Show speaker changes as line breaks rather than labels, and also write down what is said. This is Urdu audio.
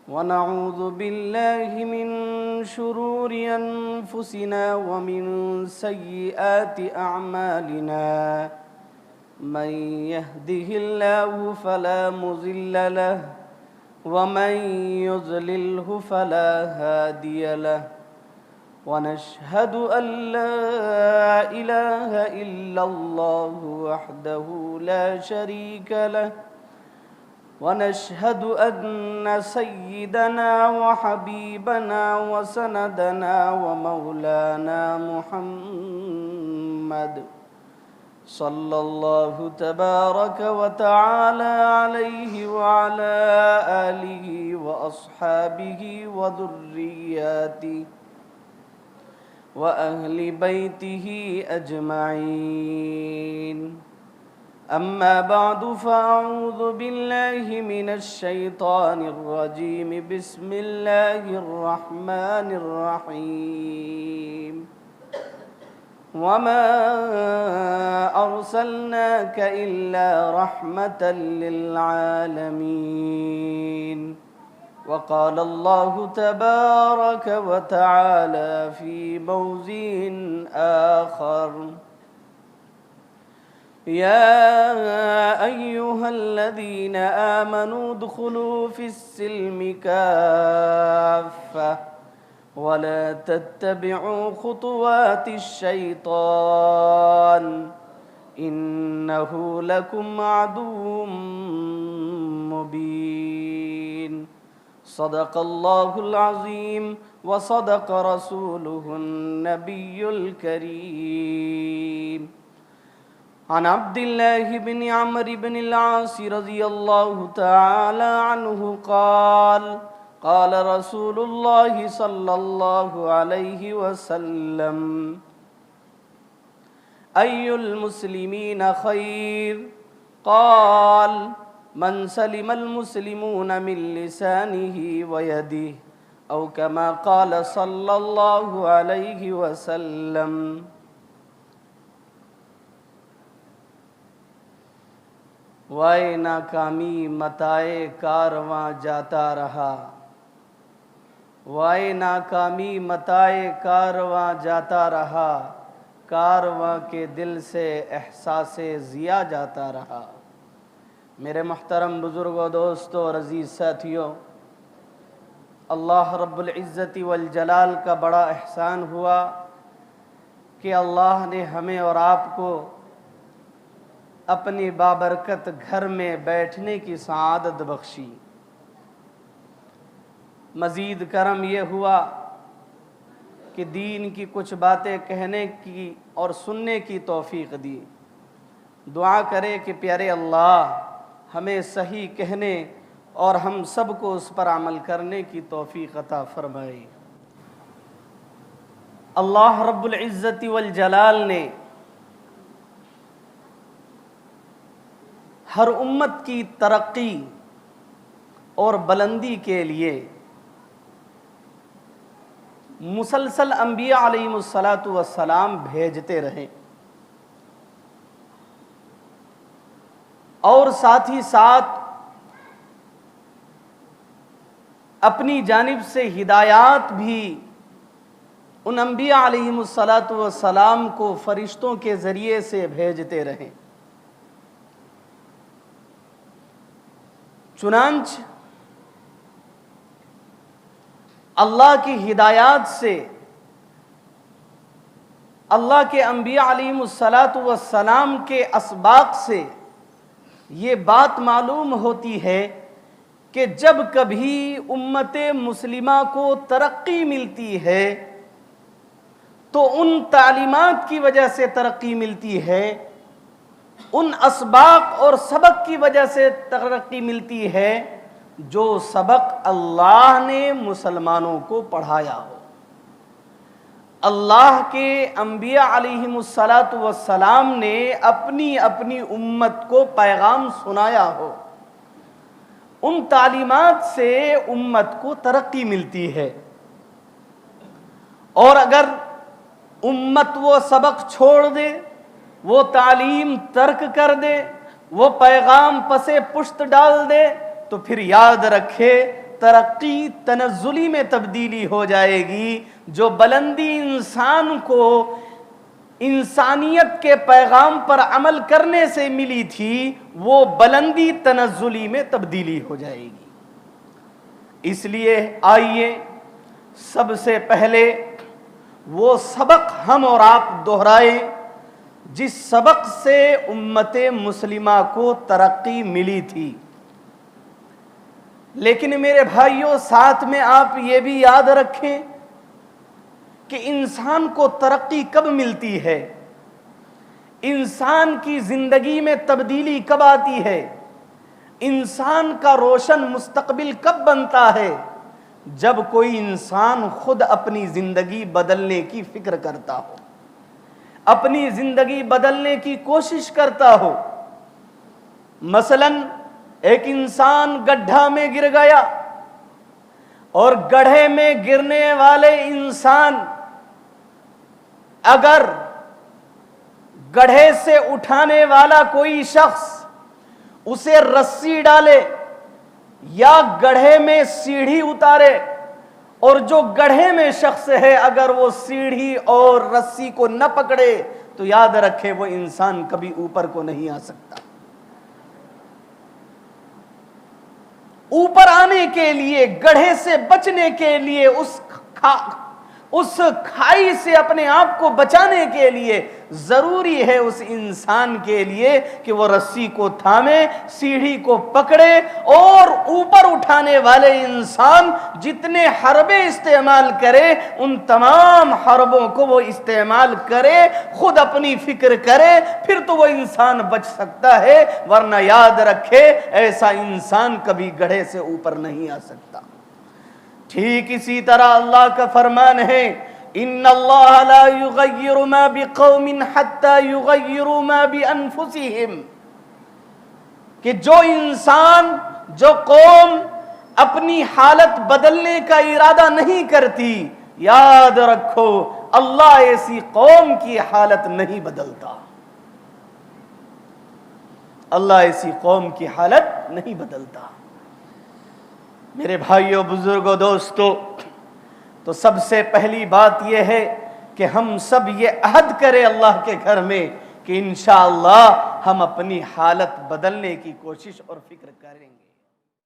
ونعوذ بالله من شرور أنفسنا ومن سيئات أعمالنا من يهده الله فلا مضل له ومن يضلله فلا هادي له ونشهد أن لا إله إلا الله وحده لا شريك له ونشهد أن سيدنا وحبيبنا وسندنا ومولانا محمد صلى الله تبارك وتعالى عليه وعلى آله وأصحابه وذرياته وأهل بيته أجمعين. أما بعد فأعوذ بالله من الشيطان الرجيم. بسم الله الرحمن الرحيم. وما أرسلناك إلا رحمة للعالمين. وقال الله تبارك وتعالى في موضع آخر: يا أيها الذين آمنوا ادخلوا في السلم كافة ولا تتبعوا خطوات الشيطان إنه لكم عدو مبين. صدق الله العظيم وصدق رسوله النبي الكريم. عن عبد الله بن عمرو بن العاص رضي الله تعالى عنه قال: قال رسول الله صلى الله عليه وسلم: أي المسلمين خير؟ قال: من سلم المسلمون من لسانه ويده، أو كما قال صلى الله عليه وسلم. وائے ناکامی متائے کارواں جاتا رہا، وائے ناکامی متائے کارواں جاتا رہا، کارواں کے دل سے احساس ضیاء جاتا رہا۔ میرے محترم بزرگوں، دوستوں اور عزیز ساتھیوں، اللہ رب العزت والجلال کا بڑا احسان ہوا کہ اللہ نے ہمیں اور آپ کو اپنی بابرکت گھر میں بیٹھنے کی سعادت بخشی۔ مزید کرم یہ ہوا کہ دین کی کچھ باتیں کہنے کی اور سننے کی توفیق دی۔ دعا کرے کہ پیارے اللہ ہمیں صحیح کہنے اور ہم سب کو اس پر عمل کرنے کی توفیق عطا فرمائے۔ اللہ رب العزت والجلال نے ہر امت کی ترقی اور بلندی کے لیے مسلسل انبیاء علیہم السلام بھیجتے رہے، اور ساتھ ہی ساتھ اپنی جانب سے ہدایات بھی ان انبیاء علیہم السلام کو فرشتوں کے ذریعے سے بھیجتے رہے۔ چنانچہ اللہ کی ہدایات سے، اللہ کے انبیاء علیہم السلام کے اسباق سے یہ بات معلوم ہوتی ہے کہ جب کبھی امت مسلمہ کو ترقی ملتی ہے تو ان تعلیمات کی وجہ سے ترقی ملتی ہے، ان اسباق اور سبق کی وجہ سے ترقی ملتی ہے جو سبق اللہ نے مسلمانوں کو پڑھایا ہو، اللہ کے انبیاء علیہم السلام نے اپنی اپنی امت کو پیغام سنایا ہو، ان تعلیمات سے امت کو ترقی ملتی ہے۔ اور اگر امت وہ سبق چھوڑ دے، وہ تعلیم ترک کر دے، وہ پیغام پسے پشت ڈال دے، تو پھر یاد رکھے ترقی تنزلی میں تبدیلی ہو جائے گی. جو بلندی انسان کو انسانیت کے پیغام پر عمل کرنے سے ملی تھی وہ بلندی تنزلی میں تبدیلی ہو جائے گی. اس لیے آئیے سب سے پہلے وہ سبق ہم اور آپ دہرائیں جس سبق سے امت مسلمہ کو ترقی ملی تھی. لیکن میرے بھائیوں ساتھ میں آپ یہ بھی یاد رکھیں کہ انسان کو ترقی کب ملتی ہے, انسان کی زندگی میں تبدیلی کب آتی ہے, انسان کا روشن مستقبل کب بنتا ہے؟ جب کوئی انسان خود اپنی زندگی بدلنے کی فکر کرتا ہو, اپنی زندگی بدلنے کی کوشش کرتا ہو. مثلا ایک انسان گڈھا میں گر گیا اور گڑھے میں گرنے والے انسان اگر گڑھے سے اٹھانے والا کوئی شخص اسے رسی ڈالے یا گڑھے میں سیڑھی اتارے اور جو گڑھے میں شخص ہے اگر وہ سیڑھی اور رسی کو نہ پکڑے تو یاد رکھے وہ انسان کبھی اوپر کو نہیں آ سکتا. اوپر آنے کے لیے, گڑھے سے بچنے کے لیے, اس کھائی سے اپنے آپ کو بچانے کے لیے ضروری ہے اس انسان کے لیے کہ وہ رسی کو تھامے, سیڑھی کو پکڑے اور اوپر اٹھانے والے انسان جتنے حربے استعمال کرے ان تمام حربوں کو وہ استعمال کرے, خود اپنی فکر کرے, پھر تو وہ انسان بچ سکتا ہے. ورنہ یاد رکھے ایسا انسان کبھی گڑھے سے اوپر نہیں آ سکتا. ٹھیک اسی طرح اللہ کا فرمان ہے ان اللہ لا یغیر ما بقوم حتی یغیروا ما بانفسہم, کہ جو انسان, جو قوم اپنی حالت بدلنے کا ارادہ نہیں کرتی, یاد رکھو اللہ ایسی قوم کی حالت نہیں بدلتا. اللہ ایسی قوم کی حالت نہیں بدلتا. میرے بھائیوں, بزرگوں, دوستو, تو سب سے پہلی بات یہ ہے کہ ہم سب یہ عہد کریں اللہ کے گھر میں کہ انشاءاللہ ہم اپنی حالت بدلنے کی کوشش اور فکر کریں گے.